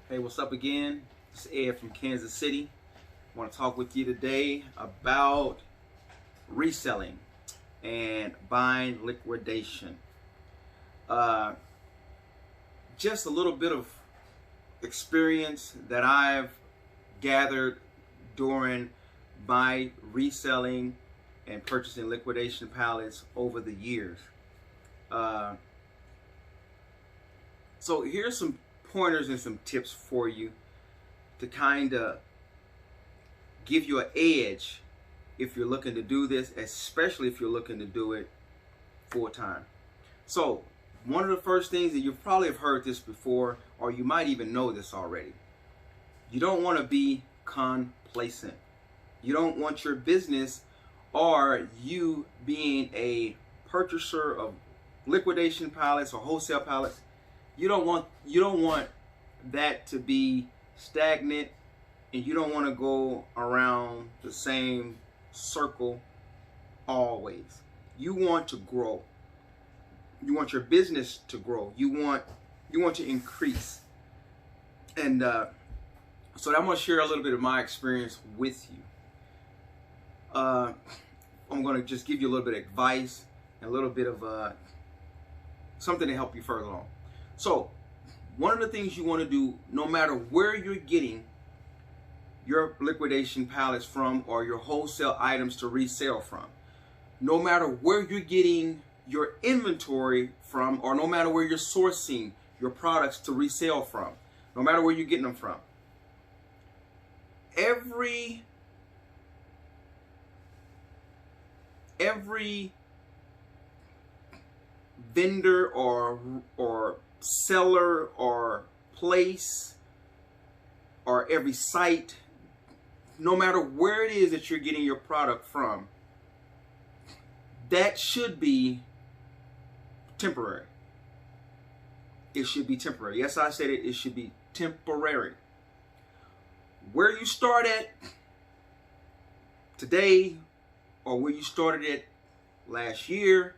Hey, what's up again? It's Ed from Kansas City. I want to talk with you today about reselling and buying liquidation. Just a little bit of experience that I've gathered during my reselling and purchasing liquidation pallets over the years. So here's some pointers and some tips for you to kind of give you an edge if you're looking to do this, especially if you're looking to do it full time. So one of the first things that you probably have heard this before, or you might even know this already. You don't want to be complacent. You don't want your business or you being a purchaser of liquidation pallets or wholesale pallets. You don't want that to be stagnant, and you don't want to go around the same circle always. You want to grow. You want your business to grow. You want to increase. And so I'm going to share a little bit of my experience with you. I'm going to just give you a little bit of advice and a little bit of something to help you further along. So one of the things you want to do, no matter where you're getting your liquidation pallets from or your wholesale items to resell from, no matter where you're getting your inventory from, or no matter where you're sourcing your products to resell from, no matter where you're getting them from, every vendor or seller or place or every site, no matter where it is that you're getting your product from, that should be temporary. It should be temporary. Yes, I said it. It should be temporary. Where you start at today or where you started at last year,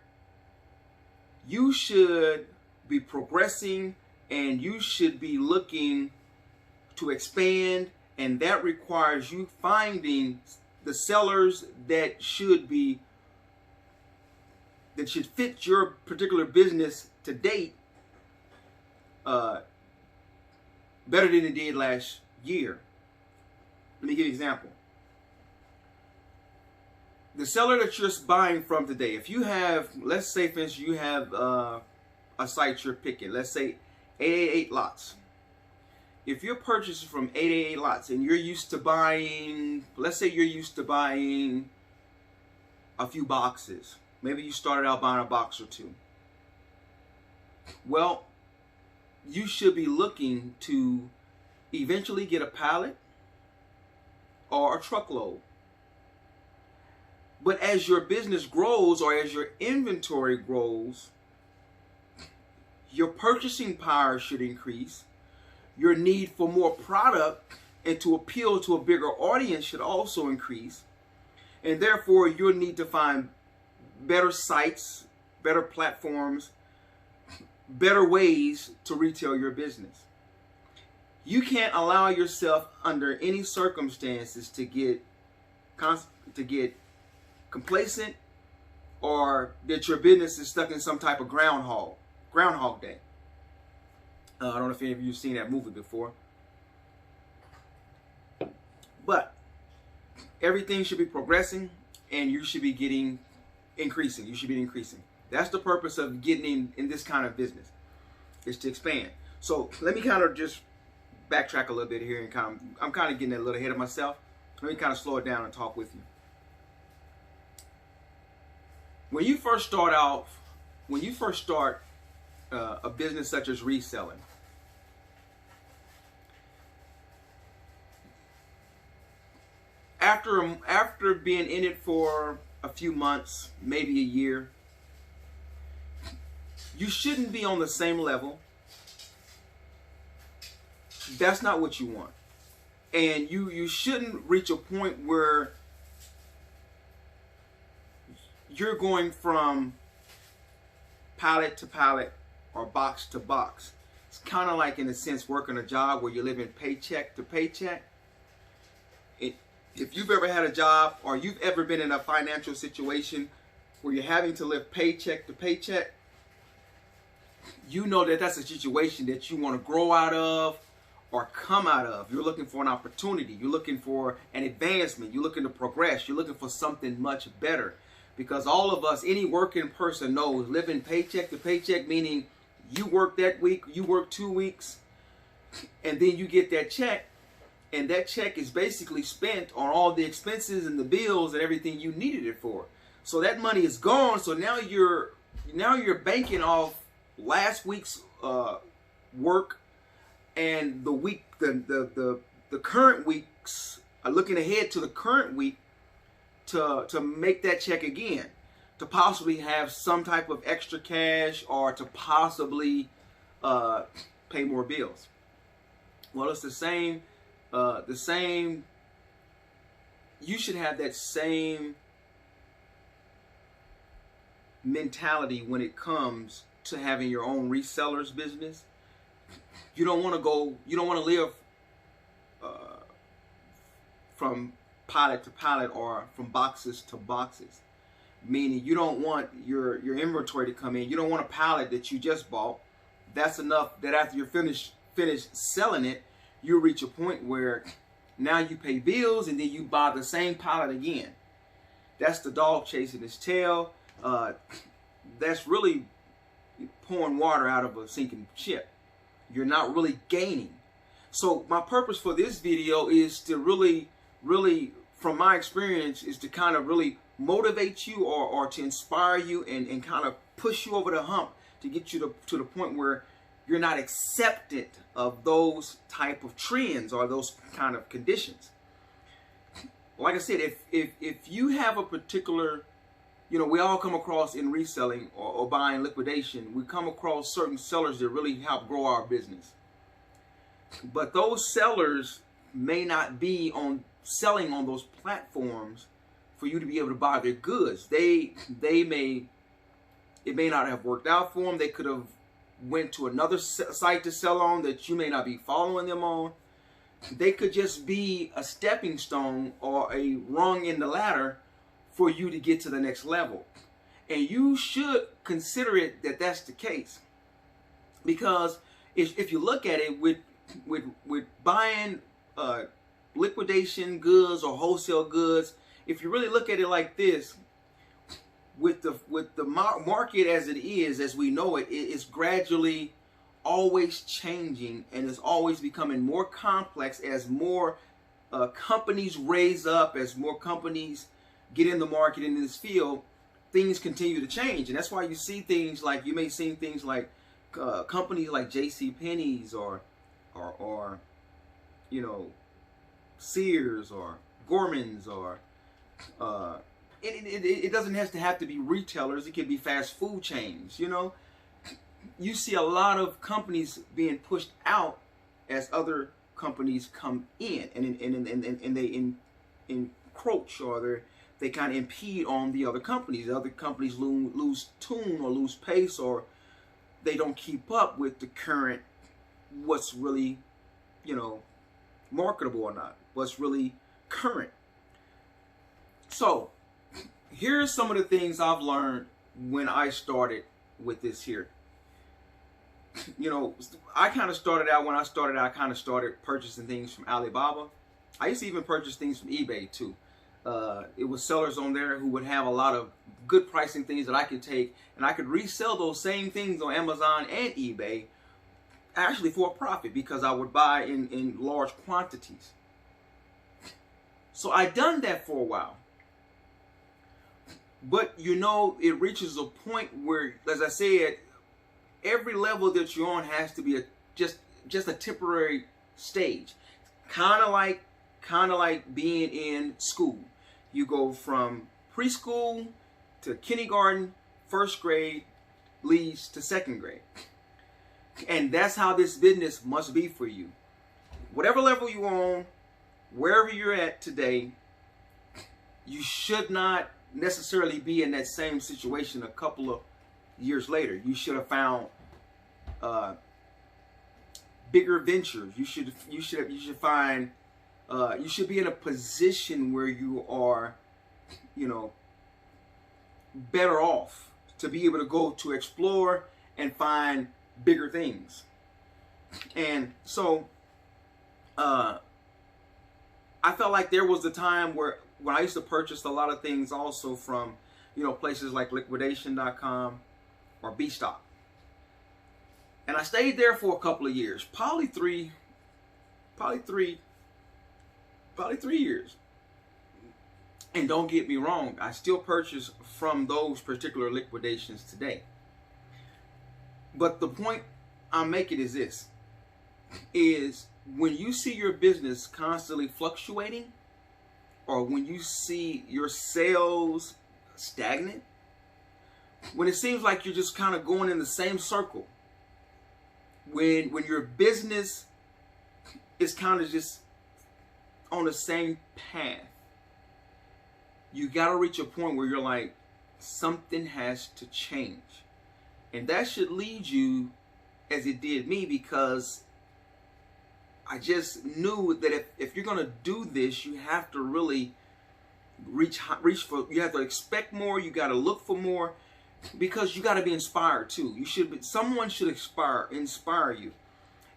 you should be progressing and you should be looking to expand, and that requires you finding the sellers that should fit your particular business to date better than it did last year. Let me give you an example. The seller that you're buying from today, if you have, let's say for instance, you have a site you're picking, let's say 888 lots. If you're purchasing from 888 lots and you're used to buying, let's say you're used to buying a few boxes. Maybe you started out buying a box or two. Well, you should be looking to eventually get a pallet or a truckload. But as your business grows or as your inventory grows, your purchasing power should increase. Your need for more product and to appeal to a bigger audience should also increase. And therefore, you'll need to find better sites, better platforms, better ways to retail your business. You can't allow yourself under any circumstances to get complacent, or that your business is stuck in some type of Groundhog Day. I don't know if any of you have seen that movie before. But everything should be progressing and you should be increasing. You should be increasing. That's the purpose of getting in this kind of business, is to expand. So let me kind of just backtrack a little bit here and I'm kind of getting a little ahead of myself. Let me kind of slow it down and talk with you. When you first start a business such as reselling, after being in it for a few months, maybe a year, you shouldn't be on the same level. That's not what you want. And you shouldn't reach a point where you're going from pallet to pallet or box to box. It's kind of like, in a sense, working a job where you're living paycheck to paycheck. If you've ever had a job, or you've ever been in a financial situation where you're having to live paycheck to paycheck, you know that that's a situation that you want to grow out of or come out of. You're looking for an opportunity. You're looking for an advancement. You're looking to progress. You're looking for something much better. Because all of us, any working person knows, living paycheck to paycheck, meaning you work that week, you work 2 weeks, and then you get that check, and that check is basically spent on all the expenses and the bills and everything you needed it for. So that money is gone. So now you're banking off last week's work and the week, the current week's, looking ahead to the current week to make that check again, to possibly have some type of extra cash, or to possibly pay more bills. Well, it's the same. You should have that same mentality when it comes to having your own resellers business. You don't want to live from pallet to pallet or from boxes to boxes. Meaning you don't want your inventory to come in. You don't want a pallet that you just bought. That's enough that after you're finished selling it, you reach a point where now you pay bills and then you buy the same pallet again. That's the dog chasing his tail. That's really pouring water out of a sinking ship. You're not really gaining. So my purpose for this video is to really, from my experience, is to kind of really motivate you or to inspire you and kind of push you over the hump to get you to the point where you're not accepted of those type of trends or those kind of conditions. Like I said, if you have a particular, we all come across in reselling or buying liquidation, we come across certain sellers that really help grow our business. But those sellers may not be selling on those platforms for you to be able to buy their goods. It may not have worked out for them. They could have went to another site to sell on that you may not be following them on. They could just be a stepping stone or a rung in the ladder for you to get to the next level. And you should consider it that that's the case. Because if you look at it with buying liquidation goods or wholesale goods, if you really look at it like this, with the market as it is, as we know it, it's gradually always changing, and it's always becoming more complex as more companies raise up, as more companies get in the market in this field. Things continue to change, and that's why you see things like, you may see things like companies like JCPenney's or Sears or Gorman's or it doesn't have to be retailers. It could be fast food chains. You see a lot of companies being pushed out as other companies come in, and they encroach, or they kind of impede on the other companies. The other companies lose tune or lose pace, or they don't keep up with the current, what's really, marketable or not, what's really current. So here's some of the things I've learned when I started with this here. I kind of started out, I kind of started purchasing things from Alibaba. I used to even purchase things from eBay too. It was sellers on there who would have a lot of good pricing things that I could take, and I could resell those same things on Amazon and eBay, actually for a profit, because I would buy in large quantities. So I done that for a while. But it reaches a point where, as I said, every level that you're on has to be just a temporary stage. Kind of like being in school. You go from preschool to kindergarten, first grade, leads to second grade. And that's how this business must be for you. Whatever level you're on, wherever you're at today, you should not necessarily be in that same situation a couple of years later. You should have found bigger ventures. You should find you should be in a position where you are, you know, better off to be able to go to explore and find bigger things. And so I felt like there was a time when I used to purchase a lot of things also from, you know, places like liquidation.com or B-Stock. And I stayed there for a couple of years, probably three years. And don't get me wrong, I still purchase from those particular liquidations today. But the point I'm making is this, is when you see your business constantly fluctuating, or when you see your sales stagnant, when it seems like you're just kind of going in the same circle, when your business is kind of just on the same path, you got to reach a point where you're like, something has to change. And that should lead you, as it did me, because I just knew that if you're going to do this, you have to really reach for, you have to expect more, you got to look for more, because you got to be inspired too. Someone should inspire you.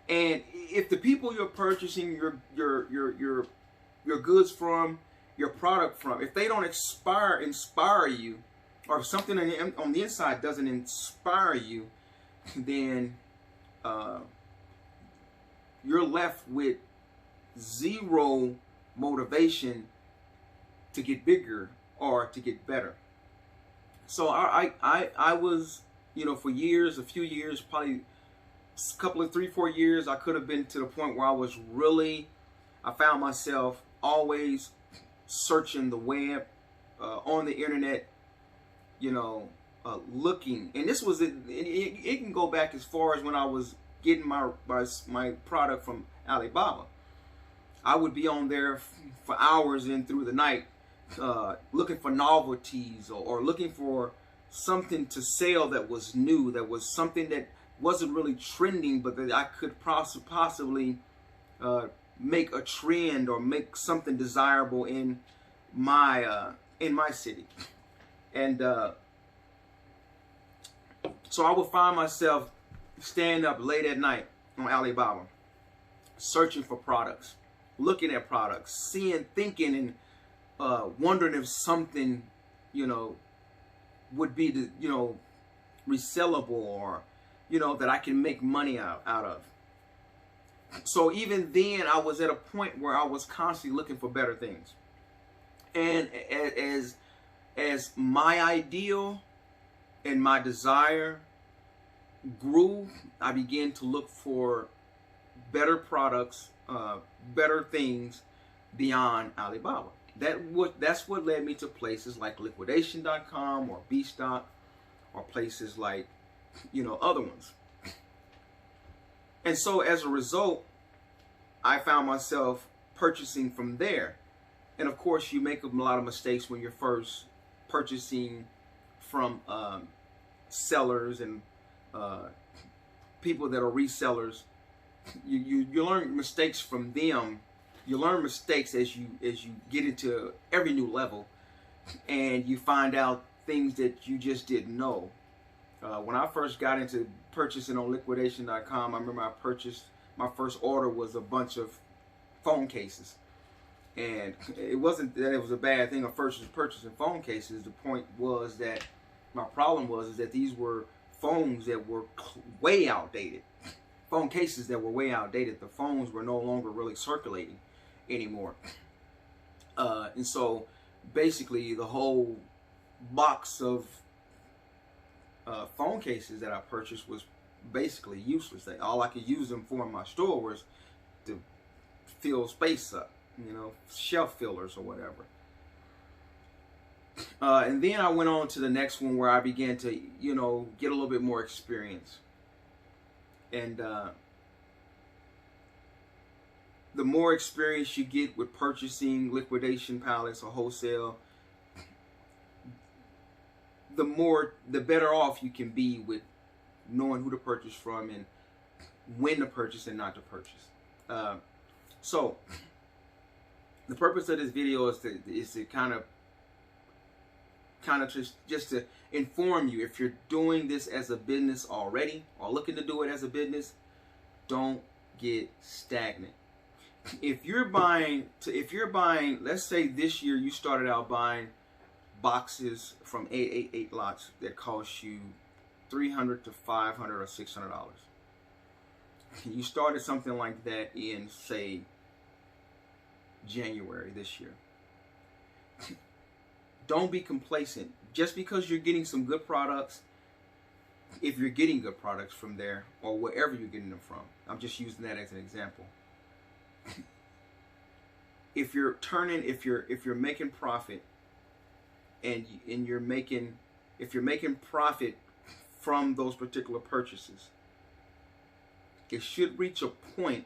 And if the people you're purchasing your goods from, your product from, if they don't inspire you, or if something on the inside doesn't inspire you, then you're left with zero motivation to get bigger or to get better. So I was, you know, for years, a few years, probably a couple of 3-4 years, I could have been to the point where I found myself always searching the web, on the internet, you know, looking. And this was, it can go back as far as when I was getting my product from Alibaba. I would be on there for hours in through the night, looking for novelties or looking for something to sell that was new, that was something that wasn't really trending, but that I could possibly make a trend or make something desirable in my city. And so I would find myself staying up late at night on Alibaba, searching for products, looking at products, thinking, and wondering if something, you know, would be the, you know, resellable, or, you know, that I can make money out of. So even then, I was at a point where I was constantly looking for better things. And as my ideal and my desire grew, I began to look for better products, better things beyond Alibaba. That's what led me to places like liquidation.com or B-Stock, or places like, you know, other ones. And so as a result, I found myself purchasing from there. And of course, you make a lot of mistakes when you're first purchasing from sellers and people that are resellers. You learn mistakes from them. You learn mistakes as you get into every new level, and you find out things that you just didn't know. When I first got into purchasing on liquidation.com, I remember I purchased, my first order was a bunch of phone cases. And it wasn't that it was a bad thing of purchasing phone cases. The point was that my problem was that these were phones that were way outdated. Phone cases that were way outdated. The phones were no longer really circulating anymore. And so basically the whole box of phone cases that I purchased was basically useless. All I could use them for in my store was to fill space up, you know, shelf fillers or whatever. And then I went on to the next one where I began to, you know, get a little bit more experience. And the more experience you get with purchasing liquidation pallets or wholesale, the better off you can be with knowing who to purchase from and when to purchase and not to purchase. So the purpose of this video is to kind of just to inform you, if you're doing this as a business already or looking to do it as a business, don't get stagnant. If you're buying, let's say this year you started out buying boxes from 888 lots that cost you $300 to $500 or $600. You started something like that in, say, January this year. Don't be complacent. Just because you're getting some good products, if you're getting good products from there or wherever you're getting them from, I'm just using that as an example. If you're making profit and you're making profit from those particular purchases, it should reach a point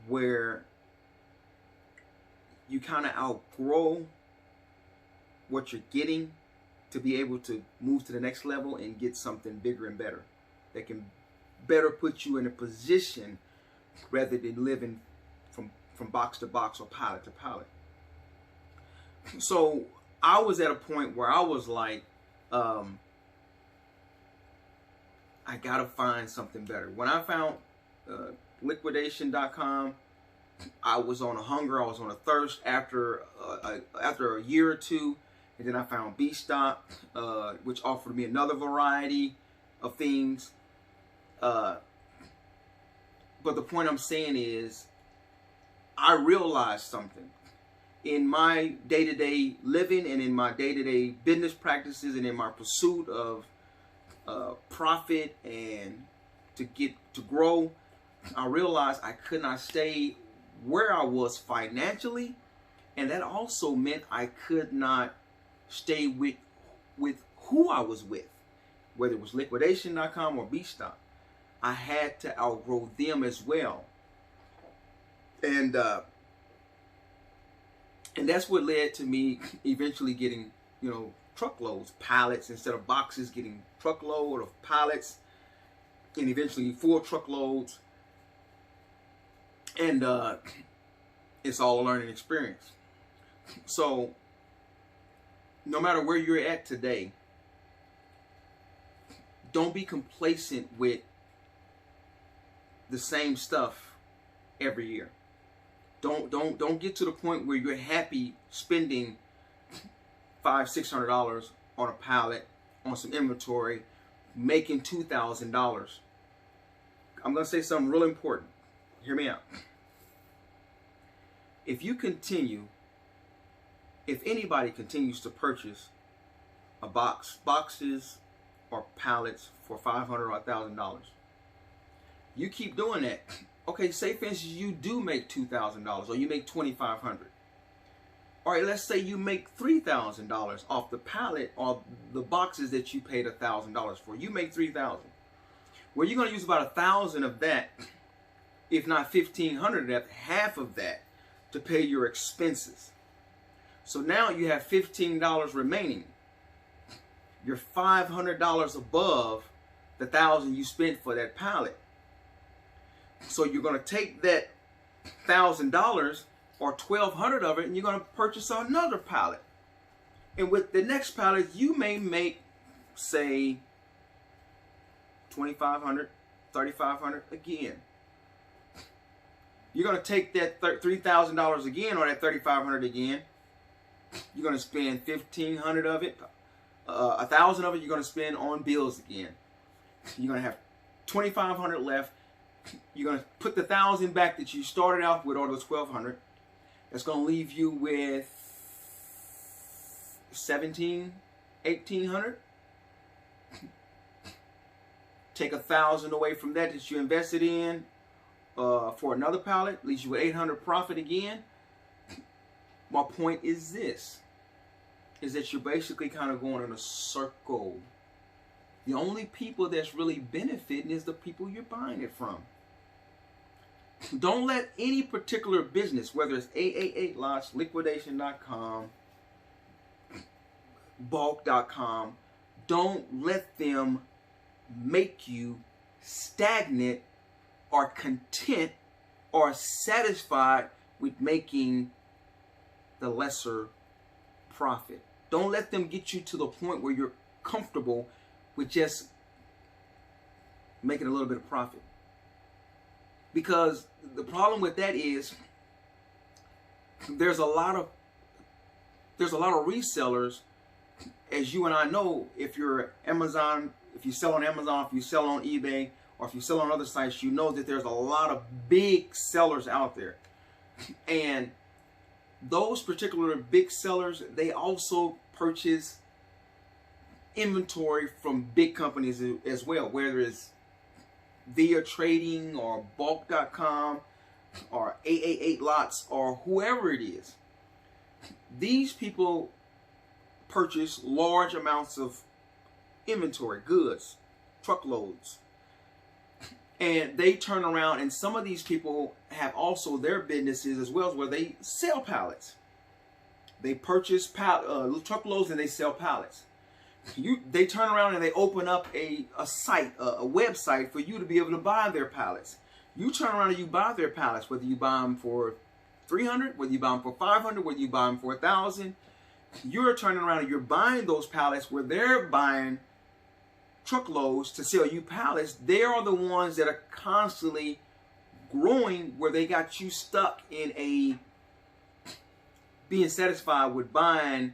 where you kind of outgrow what you're getting to be able to move to the next level and get something bigger and better that can better put you in a position rather than living from box to box or pallet to pallet. So I was at a point where I was like, I gotta find something better. When I found liquidation.com, I was on a hunger, I was on a thirst after a year or two, and then I found B-Stock, which offered me another variety of things. But the point I'm saying is, I realized something. In my day-to-day living and in my day-to-day business practices and in my pursuit of profit and to grow, I realized I could not stay where I was financially, and that also meant I could not stay with who I was with, whether it was liquidation.com or B-Stock. I had to outgrow them as well. And that's what led to me eventually getting, truckloads, pallets instead of boxes, getting truckload of pallets, and eventually full truckloads. And it's all a learning experience. So no matter where you're at today, don't be complacent with the same stuff every year. Don't get to the point where you're happy spending $500-600 on a pallet, on some inventory, making $2,000. I'm gonna say something real important. Hear me out. If anybody continues to purchase boxes or pallets for $500 or $1,000, you keep doing that. Okay, say for instance you do make $2,000 or you make $2,500. All right, let's say you make $3,000 off the pallet or the boxes that you paid $1,000 for. You make $3,000. Well, you're going to use about $1,000 of that, if not $1,500 of that, half of that, to pay your expenses. So now you have $15 remaining. You're $500 above the $1,000 you spent for that pallet. So you're going to take that $1,000 or $1,200 of it, and you're going to purchase another pallet. And with the next pallet, you may make, say, $2,500, $3,500 again. You're going to take that $3,000 again, or that $3,500 again. You're going to spend $1,500 of it, $1,000 of it. You're going to spend on bills again. You're going to have $2,500 left. You're going to put the $1,000 back that you started off with, or the $1,200. That's going to leave you with $1,700, $1,800. Take $1,000 away from that you invested in for another pallet, leaves you with $800 profit again. My point is this, is that you're basically kind of going in a circle. The only people that's really benefiting is the people you're buying it from. Don't let any particular business, whether it's 888 lots, liquidation.com, bulk.com, don't let them make you stagnant or content or satisfied with making the lesser profit. Don't let them get you to the point where you're comfortable with just making a little bit of profit. Because the problem with that is there's a lot of resellers, as you and I know. If you're Amazon, if you sell on Amazon, if you sell on eBay, or if you sell on other sites, you know that there's a lot of big sellers out there. And those particular big sellers, they also purchase inventory from big companies as well, whether it's via trading or bulk.com or 888 lots or whoever it is. These people purchase large amounts of inventory, goods, truckloads. And they turn around, and some of these people have also their businesses as well, where they sell pallets. They purchase truckloads and they sell pallets. They turn around and they open up a site, a website for you to be able to buy their pallets. You turn around and you buy their pallets, whether you buy them for $300, whether you buy them for $500, whether you buy them for $1,000. You're turning around and you're buying those pallets where they're buying truckloads to sell you pallets. They are the ones that are constantly growing, where they got you stuck in a being satisfied with buying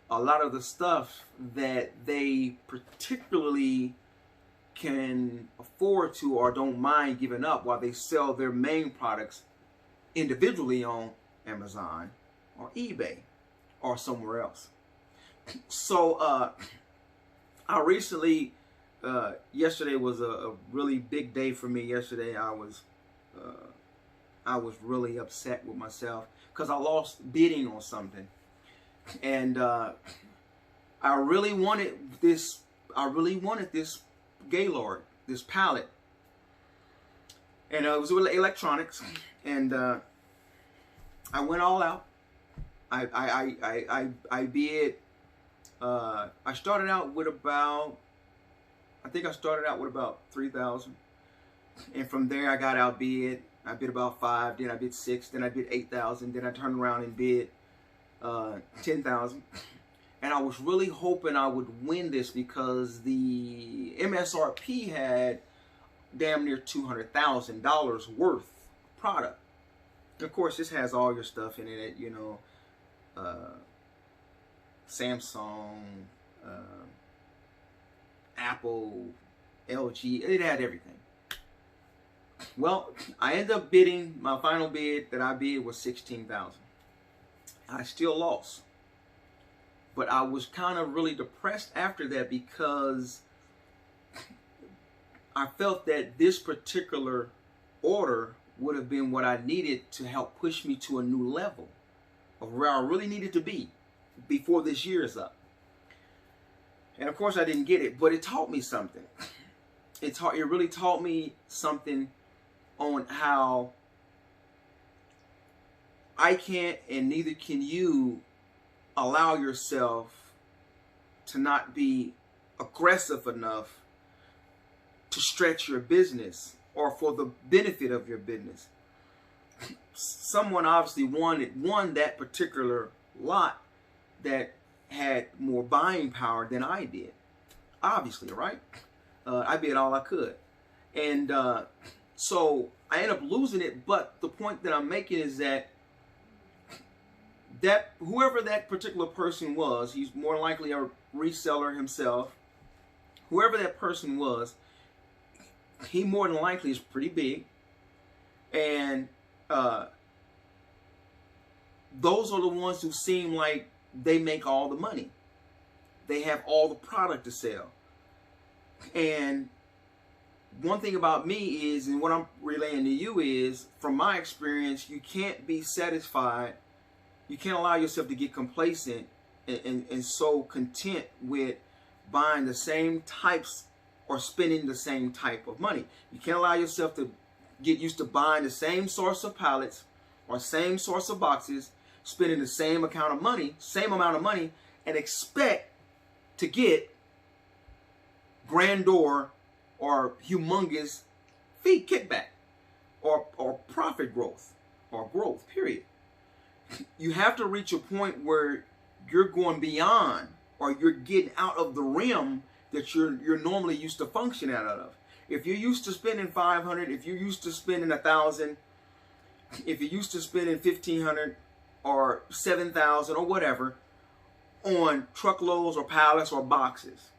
a lot of the stuff that they particularly can afford to or don't mind giving up, while they sell their main products individually on Amazon or eBay or somewhere else. So I recently yesterday was a really big day for me. Yesterday I was really upset with myself because I lost bidding on something, and I really wanted this Gaylord, this pallet, and it was with electronics, and I went all out. I bid. I started out with about, I think I started out with about 3,000, and from there I got outbid. I bid about 5, then I bid 6, then I bid 8,000, then I turned around and bid 10,000. And I was really hoping I would win this because the MSRP had damn near $200,000 worth of product. And of course, this has all your stuff in it, you know, Samsung, Apple, LG, it had everything. Well, I ended up bidding, my final bid that I bid was 16,000. I still lost. But I was kind of really depressed after that because I felt that this particular order would have been what I needed to help push me to a new level of where I really needed to be before this year is up. And of course I didn't get it, but it taught me something. It really taught me something on how I can't, and neither can you, allow yourself to not be aggressive enough to stretch your business or for the benefit of your business. Someone obviously won that particular lot that had more buying power than I did. Obviously, right? I bid all I could. And so I ended up losing it, but the point that I'm making is that whoever that particular person was, he's more likely a reseller himself. Whoever that person was, he more than likely is pretty big. And those are the ones who seem like they make all the money. They have all the product to sell. And one thing about me is, and what I'm relaying to you is, from my experience, you can't be satisfied. You can't allow yourself to get complacent and so content with buying the same types or spending the same type of money. You can't allow yourself to get used to buying the same source of pallets or same source of boxes, spending the same amount of money, and expect to get grandeur or humongous fee kickback or profit growth or growth, period. You have to reach a point where you're going beyond, or you're getting out of the realm that you're normally used to functioning out of. If you're used to spending 500, if you're used to spending 1,000, if you're used to spending 1,500 or 7,000 or whatever on truckloads or pallets or boxes,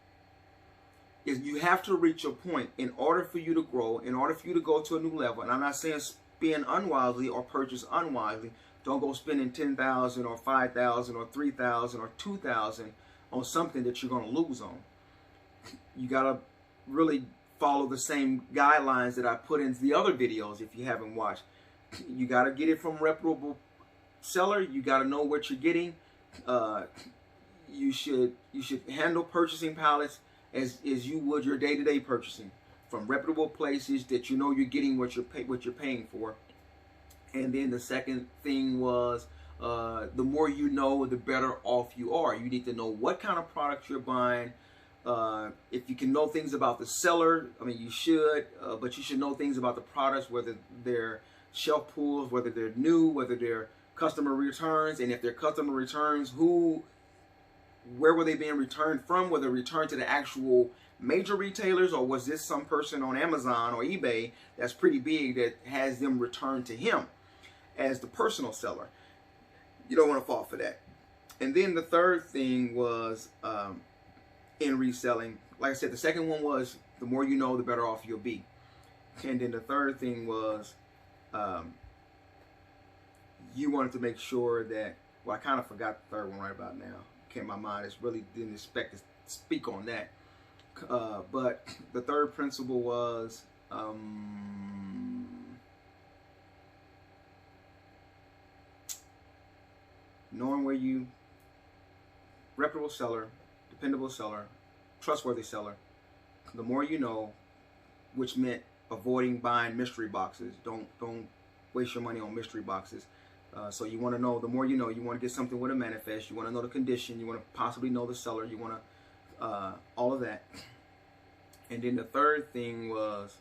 is you have to reach a point in order for you to grow, in order for you to go to a new level. And I'm not saying spend unwisely or purchase unwisely. Don't go spending 10,000 or 5,000 or 3,000 or 2,000 on something that you're going to lose on. You got to really follow the same guidelines that I put in the other videos if you haven't watched. You got to get it from a reputable seller. You got to know what you're getting. You should handle purchasing pallets as you would your day-to-day purchasing, from reputable places that you know you're getting what you're paying for. And then the second thing was, the more you know, the better off you are. You need to know what kind of products you're buying. If you can know things about the seller, I mean, you should, but you should know things about the products, whether they're shelf pulls, whether they're new, whether they're customer returns, and if they're customer returns, where were they being returned from? Were they returned to the actual major retailers, or was this some person on Amazon or eBay that's pretty big that has them returned to him as the personal seller? You don't want to fall for that. And then the third thing was in reselling, like I said, the second one was the more you know, the better off you'll be. And then the third thing was you wanted to make sure that, well, I kind of forgot the third one right about now. My mind is really didn't expect to speak on that. But the third principle was knowing where you, reputable seller, dependable seller, trustworthy seller. The more you know, which meant avoiding buying mystery boxes. Don't waste your money on mystery boxes. So you want to know, the more you know, you want to get something with a manifest, you want to know the condition, you want to possibly know the seller, you want to, all of that. And then the third thing was,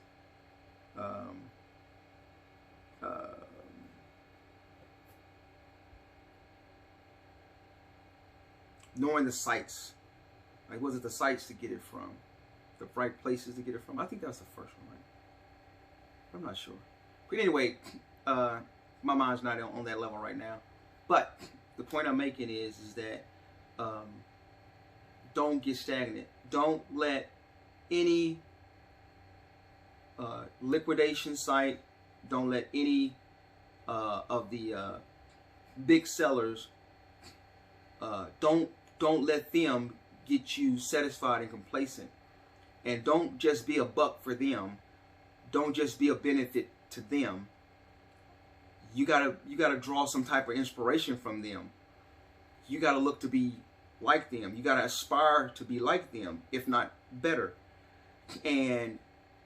knowing the sites. Like, was it the sites to get it from? The right places to get it from? I think that's the first one, right? I'm not sure. But anyway, my mind's not on that level right now. But the point I'm making is that don't get stagnant. Don't let any liquidation site, don't let any of the big sellers, don't let them get you satisfied and complacent. And don't just be a buck for them. Don't just be a benefit to them. You gotta draw some type of inspiration from them. You gotta look to be like them. You gotta aspire to be like them, if not better. And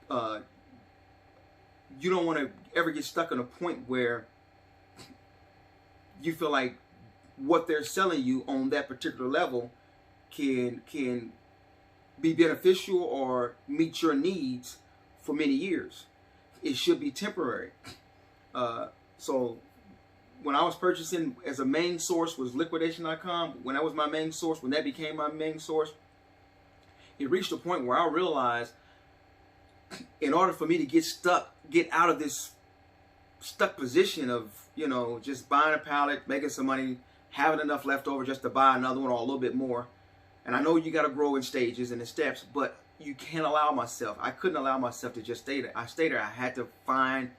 you don't want to ever get stuck in a point where you feel like what they're selling you on that particular level can be beneficial or meet your needs for many years. It should be temporary. So when I was purchasing, as a main source was liquidation.com, when that was my main source, when that became my main source, it reached a point where I realized, in order for me to get out of this stuck position of, you know, just buying a pallet, making some money, having enough left over just to buy another one or a little bit more. And I know you got to grow in stages and in steps, but you can't allow myself. I couldn't allow myself to just stay there. I stayed there. I had to find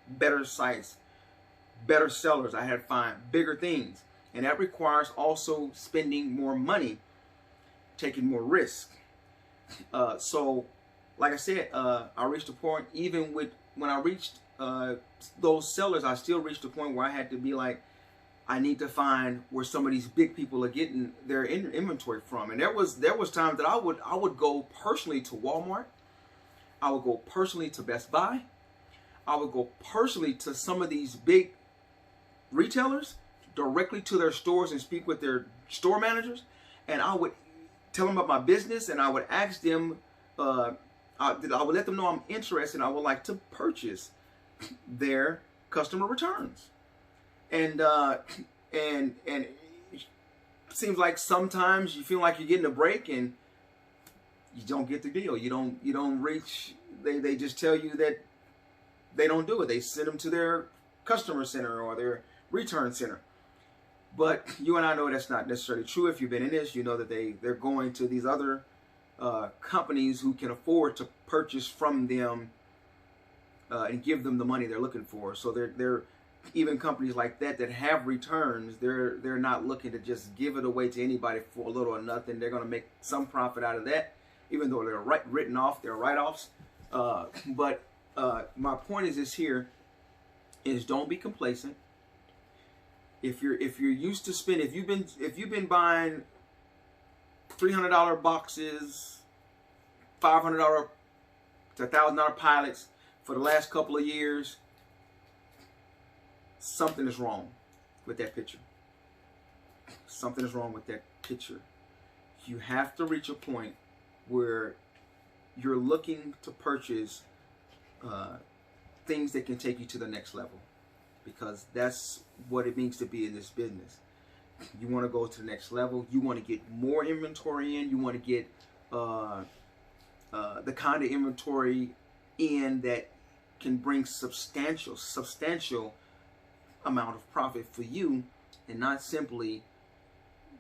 better sites, better sellers. I had to find bigger things. And that requires also spending more money, taking more risk. So, like I said, I reached a point, even when I reached those sellers, I still reached a point where I had to be like, I need to find where some of these big people are getting their inventory from. And there was times that I would go personally to Walmart. I would go personally to Best Buy. I would go personally to some of these big retailers, directly to their stores, and speak with their store managers. And I would tell them about my business, and I would ask them I would let them know I'm interested. I would like to purchase their customer returns. And it seems like sometimes you feel like you're getting a break and you don't get the deal. You don't reach. They just tell you that they don't do it. They send them to their customer center or their return center. But you and I know that's not necessarily true. If you've been in this, you know that they're going to these other companies who can afford to purchase from them and give them the money they're looking for. So they're even companies like that have returns. They're not looking to just give it away to anybody for a little or nothing. They're going to make some profit out of that, even though they're written off. They're write-offs. But my point is this here is don't be complacent. If you're used to spend, if you've been buying $300 boxes, $500 to $1,000 pallets for the last couple of years, something is wrong with that picture. Something is wrong with that picture. You have to reach a point where you're looking to purchase things that can take you to the next level, because that's what it means to be in this business. You want to go to the next level. You want to get more inventory in. You want to get the kind of inventory in that can bring substantial amount of profit for you, and not simply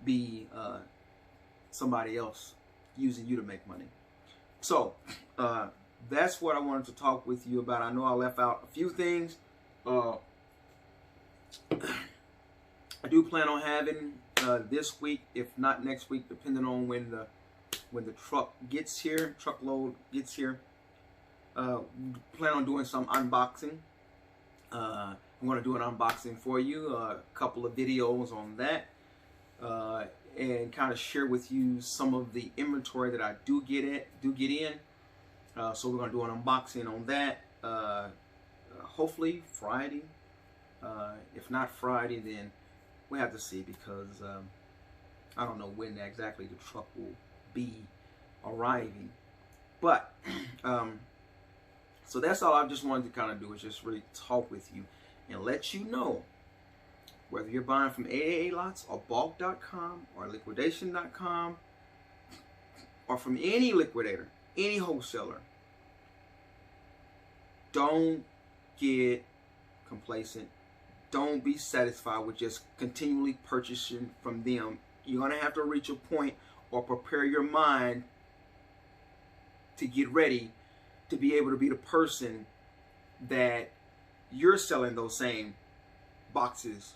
be somebody else using you to make money. So that's what I wanted to talk with you about. I know I left out a few things. I do plan on having this week, if not next week, depending on when the truckload gets here. Plan on doing some unboxing. I'm going to do an unboxing for you, a couple of videos on that, and kind of share with you some of the inventory that I do get in. So we're going to do an unboxing on that. Hopefully Friday. If not Friday, then we'll have to see, because I don't know when exactly the truck will be arriving. But so that's all I just wanted to kind of do, is just really talk with you and let you know, whether you're buying from AAA lots or bulk.com or liquidation.com or from any liquidator, any wholesaler, don't get complacent. Don't be satisfied with just continually purchasing from them. You're going to have to reach a point or prepare your mind to get ready to be able to be the person that you're selling those same boxes